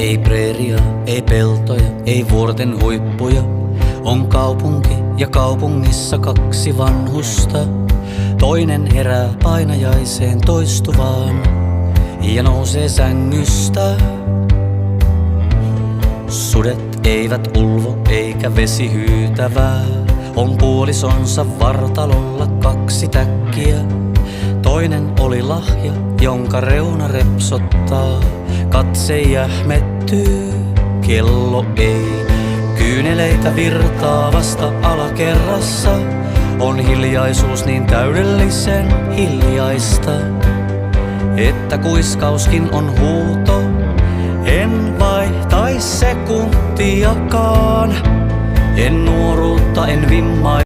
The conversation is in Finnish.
Ei preeria, ei peltoja, ei vuorten huippuja. On kaupunki ja kaupungissa kaksi vanhusta. Toinen herää painajaiseen toistuvaan ja nousee sängystä. Sudet eivät ulvo eikä vesi hyytävää. On puolisonsa vartalolla kaksi täkkiä. Toinen oli lahja, jonka reuna repsottaa. Katse jähmettyy, kello ei. Kyyneleitä virtaa vasta alakerrassa. On hiljaisuus niin täydellisen hiljaista, että kuiskauskin on huuto. En vaihtais sekuntiakaan, en nuoruutta, en vimmaa.